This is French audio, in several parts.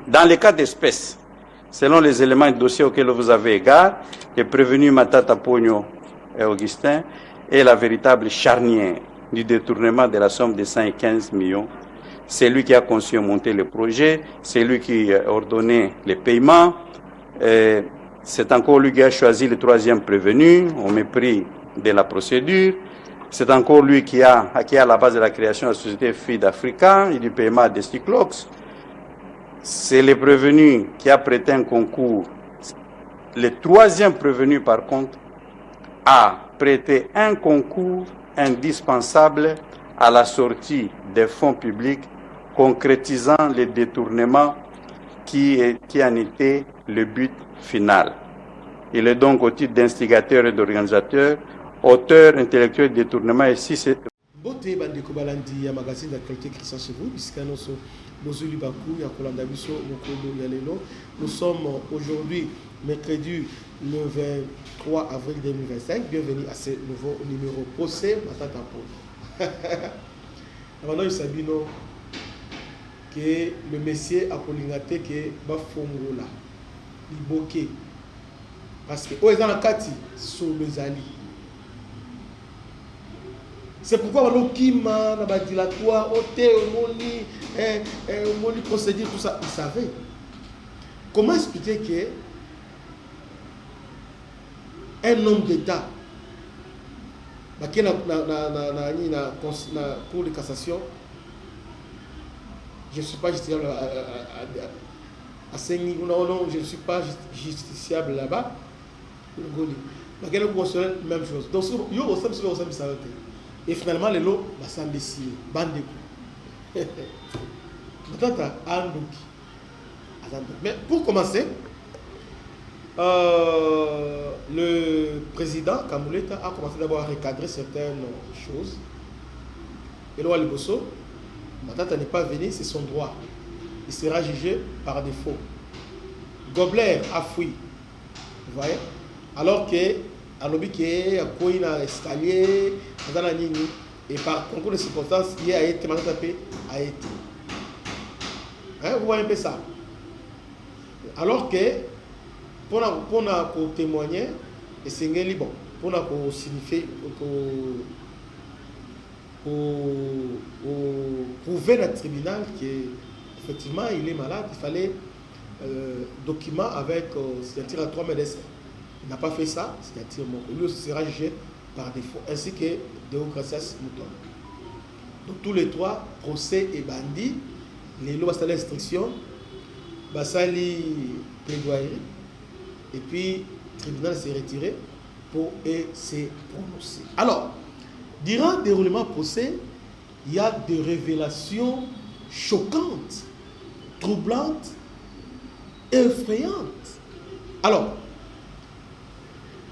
Dans les cas d'espèce, selon les éléments de dossier auxquels vous avez égard, le prévenu Matata Pogno et Augustin est la véritable charnière du détournement de la somme de 115 millions. C'est lui qui a conçu et monté le projet, c'est lui qui a ordonné les paiements, c'est encore lui qui a choisi le troisième prévenu au mépris de la procédure. C'est encore lui qui est à la base de la création de la société FID Africa et du paiement à Desticlox. C'est le prévenu qui a prêté un concours. Le troisième prévenu, par contre, a prêté un concours indispensable à la sortie des fonds publics, concrétisant les détournements qui en était le but final. Il est donc au titre d'instigateur et d'organisateur, auteur intellectuel de détournement et si c'est... Bote bandeko balandi ya magazine d'actualité Christian Chevaux, puisque nous sommes Bozuli Bakou, ya Kolanda Biso, Mokodo Yalelo. Nous sommes aujourd'hui mercredi le 23 avril 2025. Bienvenue à ce nouveau numéro procès Matata Pogno. Maintenant, il s'agit que le messier a collignaté que Bafongola, Liboke, parce que Oezan Kati sur les alliés. C'est pourquoi on a un dilatoire, on procédure, tout ça. Ils savaient. Comment expliquer que un homme d'État, qui est dans la Cour de cassation, je ne suis pas justiciable à Sengi, non, je ne suis pas justiciable là-bas. Même chose. Donc, il y a aussi et finalement, les lots, ça me décide. Mais pour commencer, le président Kamuleta a commencé d'abord à recadrer certaines choses. Et là, Liboso, Matata n'est pas venu, c'est son droit. Il sera jugé par défaut. Gobler a fui. Vous voyez? Alors que à l'objet qui est à quoi il a escalier dans la ligne et par concours de circonstances il a été tapé a été vous voyez un peu ça alors que pour témoigner et c'est bon pour signifier pour prouver dans le tribunal qu'effectivement il est malade, il fallait document avec signature à 3 médecins. Il n'a pas fait ça, c'est-à-dire lui aussi sera jugé par défaut, ainsi que Deogracias Mouton. Donc tous les trois, procès et bandits, les lois basali instruction, basali plaidoyer, et puis le tribunal s'est retiré pour se prononcer. Alors, durant le déroulement du procès, il y a des révélations choquantes, troublantes, effrayantes. Alors,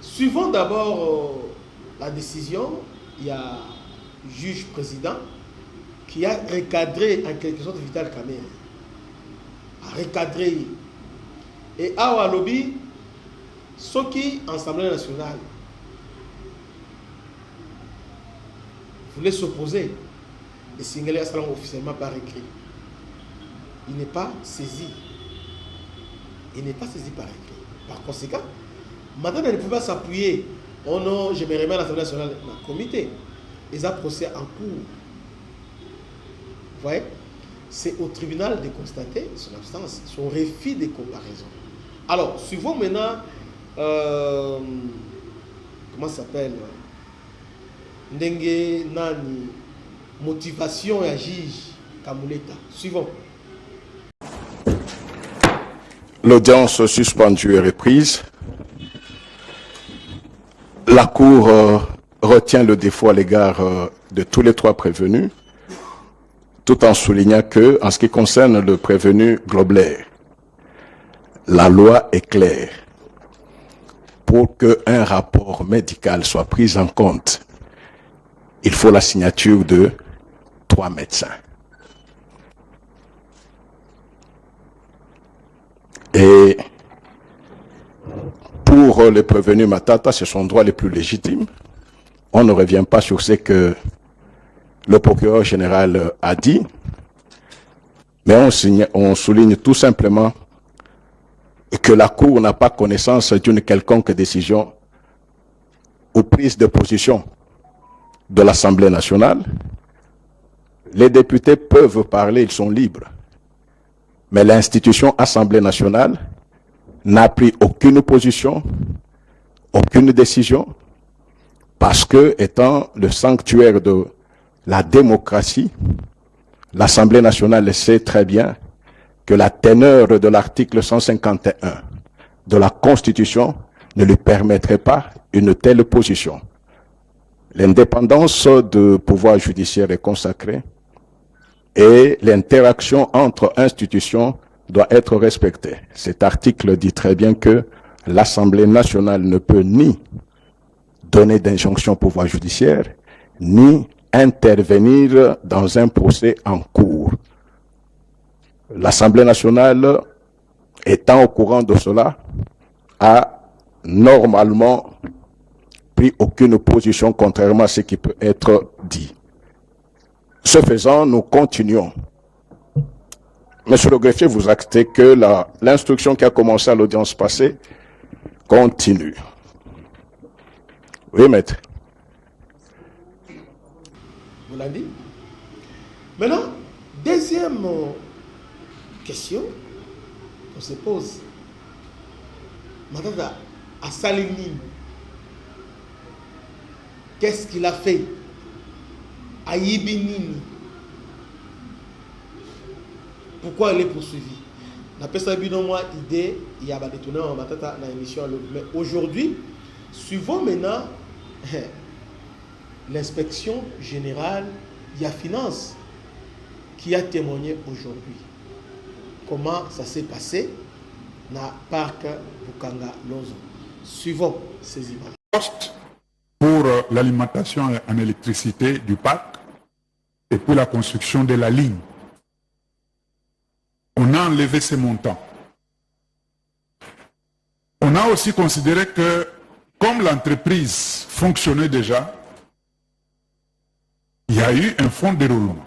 suivant d'abord la décision, il y a le juge président qui a recadré en quelque sorte Vital Kamerhe. A recadré. Et à Walobi, ceux qui, en Assemblée nationale, voulaient s'opposer, et signaler à Salam officiellement par écrit. Il n'est pas saisi. Il n'est pas saisi par écrit. Par conséquent, maintenant, elle ne peut pas s'appuyer. Oh non, je me remets à l'Assemblée nationale, le comité. Ils ont procès en cours. Vous voyez? C'est au tribunal de constater son absence, son refus de comparaison. Alors, suivons maintenant, comment ça s'appelle? Ndenge Nani, motivation et juge Kamuleta. Suivons. L'audience suspendue est reprise. La Cour retient le défaut à l'égard de tous les trois prévenus, tout en soulignant que, en ce qui concerne le prévenu Gobler, la loi est claire. Pour qu'un rapport médical soit pris en compte, il faut la signature de 3 médecins. Et pour le prévenu Matata, c'est son droit le plus légitime. On ne revient pas sur ce que le procureur général a dit. Mais on souligne tout simplement que la Cour n'a pas connaissance d'une quelconque décision ou prise de position de l'Assemblée nationale. Les députés peuvent parler, ils sont libres. Mais l'institution Assemblée nationale n'a pris aucune position, aucune décision, parce que, étant le sanctuaire de la démocratie, l'Assemblée nationale sait très bien que la teneur de l'article 151 de la Constitution ne lui permettrait pas une telle position. L'indépendance du pouvoir judiciaire est consacrée et l'interaction entre institutions doit être respectée. Cet article dit très bien que l'Assemblée nationale ne peut ni donner d'injonction au pouvoir judiciaire, ni intervenir dans un procès en cours. L'Assemblée nationale, étant au courant de cela, a normalement pris aucune position contrairement à ce qui peut être dit. Ce faisant, nous continuons. Monsieur le greffier, vous actez que l'instruction qui a commencé à l'audience passée continue. Oui, maître. Vous l'avez dit. Maintenant, deuxième question qu'on se pose. Matata à Saligny, qu'est-ce qu'il a fait à Yibinini? Pourquoi il est poursuivi? On appelle ça moi idée, il y a des tournées en Matata dans l'émission. Mais aujourd'hui, suivons maintenant l'inspection générale, il y a Finance qui a témoigné aujourd'hui. Comment ça s'est passé dans le parc Bukanga Lonzo. Suivons ces images. Pour l'alimentation en électricité du parc et pour la construction de la ligne. On a enlevé ces montants. On a aussi considéré que, comme l'entreprise fonctionnait déjà, il y a eu un fonds de roulement.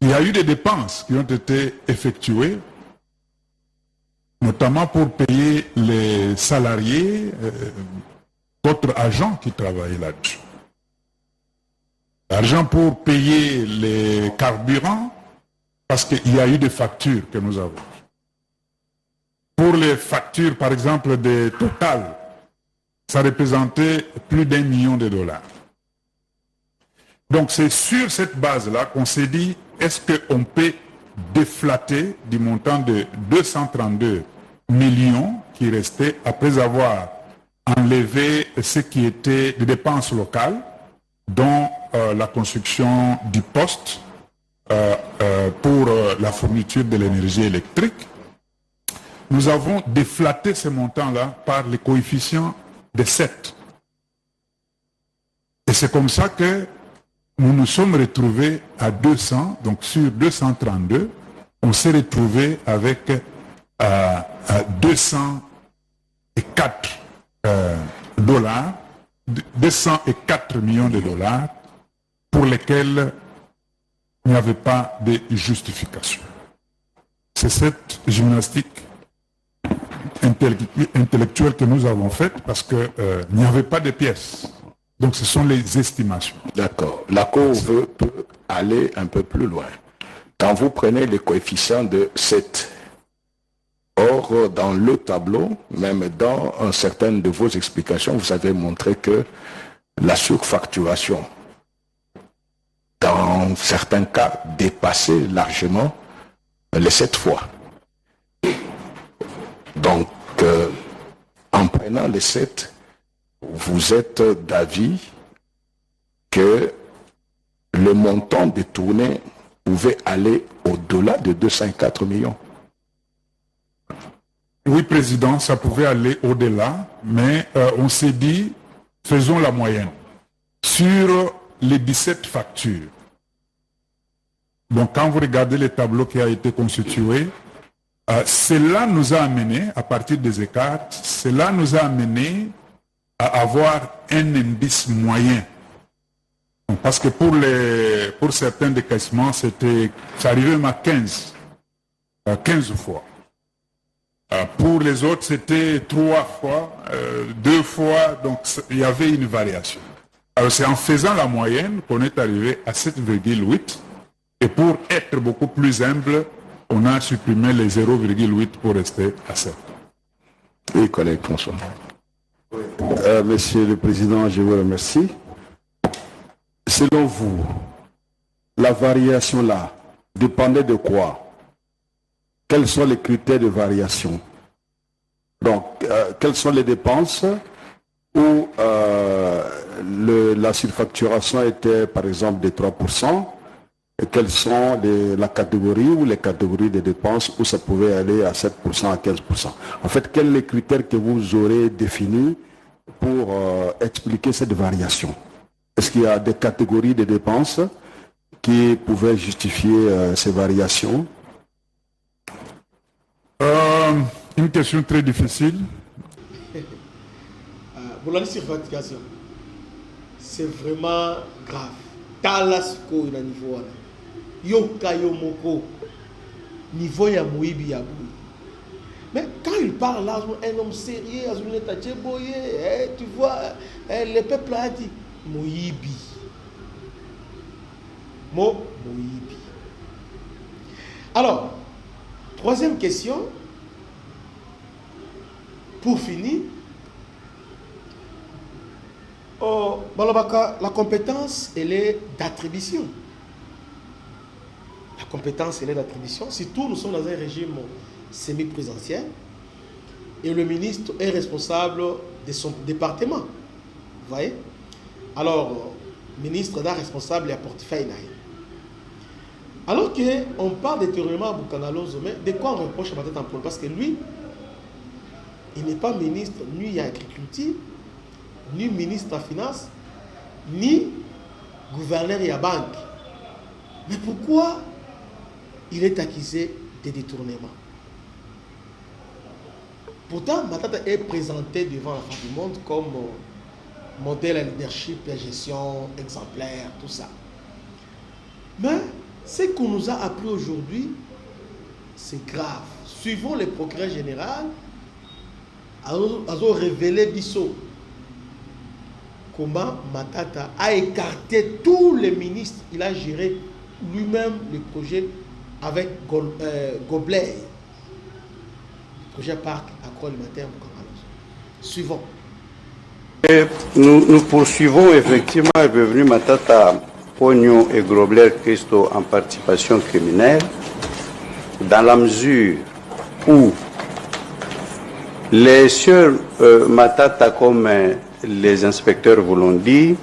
Il y a eu des dépenses qui ont été effectuées, notamment pour payer les salariés, d'autres agents qui travaillaient là-dessus. L'argent pour payer les carburants, parce qu'il y a eu des factures que nous avons. Pour les factures, par exemple, de Total, ça représentait plus d'1 million de dollars. Donc c'est sur cette base-là qu'on s'est dit, est-ce qu'on peut déflater du montant de 232 millions qui restait après avoir enlevé ce qui était des dépenses locales, dont la construction du poste pour la fourniture de l'énergie électrique. Nous avons déflaté ce montant-là par les coefficients de 7. Et c'est comme ça que nous nous sommes retrouvés à 200, donc sur 232, on s'est retrouvé avec 204 dollars, 204 millions de dollars pour lesquels il n'y avait pas de justification. C'est cette gymnastique intellectuelle que nous avons faite parce qu'il n'y avait pas de pièces. Donc ce sont les estimations. D'accord. La Cour peut aller un peu plus loin. Quand vous prenez les coefficients de 7, or dans le tableau, même dans certaines de vos explications, vous avez montré que la surfacturation, dans certains cas, dépassait largement les 7 fois. Donc, en prenant les 7, vous êtes d'avis que le montant détourné pouvait aller au-delà de 204 millions. Oui, Président, ça pouvait aller au-delà, mais on s'est dit, faisons la moyenne. Sur les 17 factures, donc quand vous regardez le tableau qui a été constitué, cela nous a amené, à partir des écarts, cela nous a amené à avoir un indice moyen. Parce que pour certains décaissements, ça arrivait même à 15 fois. Pour les autres, c'était 3 fois, 2 fois, donc il y avait une variation. Alors c'est en faisant la moyenne qu'on est arrivé à 7,8. Et pour être beaucoup plus humble, on a supprimé les 0,8 pour rester à 7. Oui, collègue François. Monsieur le Président, je vous remercie. Selon vous, la variation là dépendait de quoi? Quels sont les critères de variation? Donc, quelles sont les dépenses où la surfacturation était par exemple de 3%? Et quelles sont la catégorie ou les catégories de dépenses où ça pouvait aller à 7%, à 15%? En fait, quels sont les critères que vous aurez définis pour expliquer cette variation? Est-ce qu'il y a des catégories de dépenses qui pouvaient justifier ces variations? Une question très difficile. Pour la surfacturation, c'est vraiment grave. Talasco na niveau wana. Yoka yomoko. Niveau ya moibi ya boui. Mais quand il parle là, un homme sérieux, tu vois, le peuple a dit Moïbi. Moïbi. Alors, troisième question, pour finir, la compétence, elle est d'attribution. La compétence, elle est d'attribution. Surtout, nous sommes dans un régime semi-présidentiel et le ministre est responsable de son département. Vous voyez? Alors, ministre d'un responsable et à portefeuille. Alors qu'on parle de détournement à Bukanalo Zomé, de quoi on reproche à Matata Mpolo? Parce que lui, il n'est pas ministre ni à l'agriculture, ni ministre de la finance, ni gouverneur et à banque. Mais pourquoi il est accusé de détournement? Pourtant, Matata est présenté devant la fin du monde comme modèle à leadership, à gestion, exemplaire, tout ça. Mais ce qu'on nous a appris aujourd'hui, c'est grave. Suivons le procureur général, a révélé Bissot comment Matata a écarté tous les ministres. Il a géré lui-même le projet avec Goblet, le projet parc agroalimentaire. Suivons. Et nous poursuivons effectivement, est venu Matata, Pogno et Grobler Christo en participation criminelle, dans la mesure où les sœurs Matata, comme les inspecteurs vous l'ont dit,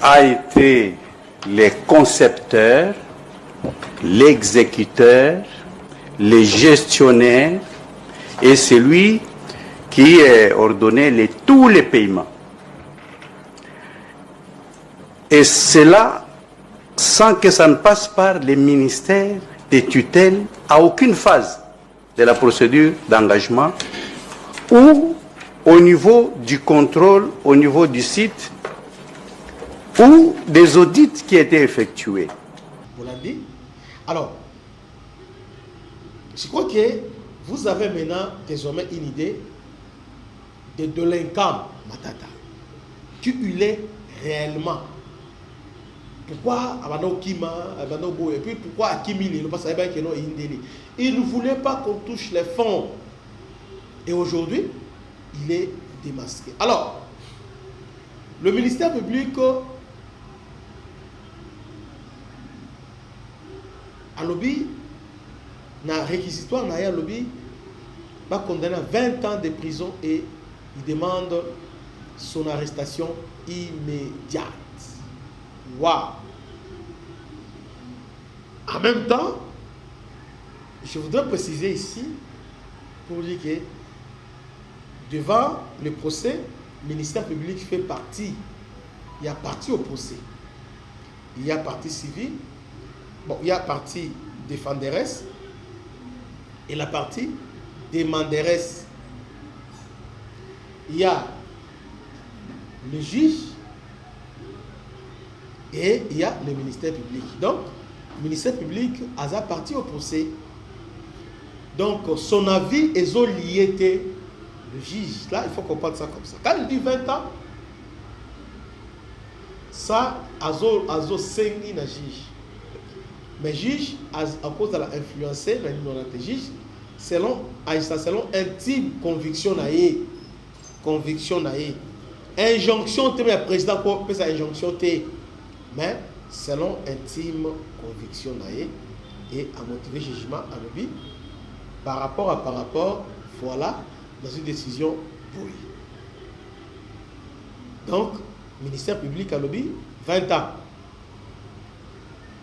a été les concepteurs, l'exécuteur, les gestionnaires et celui qui ordonnait tous les paiements. Et cela sans que ça ne passe par les ministères des tutelles à aucune phase de la procédure d'engagement ou au niveau du contrôle, au niveau du site ou des audits qui étaient effectués. Vous l'avez dit. Alors, je crois que vous avez maintenant désormais une idée de délinquant Matata. Qui il est réellement. Pourquoi Abano Kima, Abano Bo, et puis pourquoi Akimi, il ne voulait pas qu'on touche les fonds. Et aujourd'hui, il est démasqué. Alors, le ministère public à lobby, na réquisitoire, na lobby, va condamner à 20 ans de prison et il demande son arrestation immédiate. Waouh! En même temps, je voudrais préciser ici, pour dire que devant le procès, le ministère public fait partie. Il y a partie au procès. Il y a partie civile. Bon, il y a partie défenderesse et la partie demanderesse. Il y a le juge et il y a le ministère public. Donc, le ministère public a parti au procès. Donc, son avis est lié le juge. Là, il faut comprendre ça comme ça. Quand il dit 20 ans, ça, azo sengi na juge. Mais juge, à cause de l'influencer, le juge, selon intime conviction naïe. Conviction naïe. Injonction, le président peut faire injonction, mais selon intime conviction naïe et à motiver jugement à l'objet par rapport, voilà, dans une décision oui. Donc, ministère public à l'objet, 20 ans.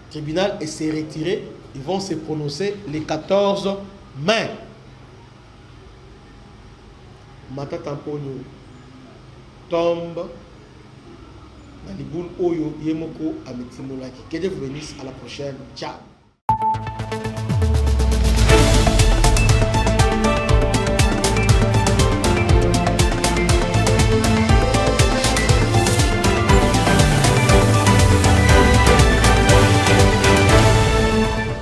Tribunal et s'est retiré, ils vont se prononcer les 14 mai. Matata Mponyo tombe dans les boules Oyo Yemoko à Metimolaki. Que Dieu vous bénisse, à la prochaine. Ciao.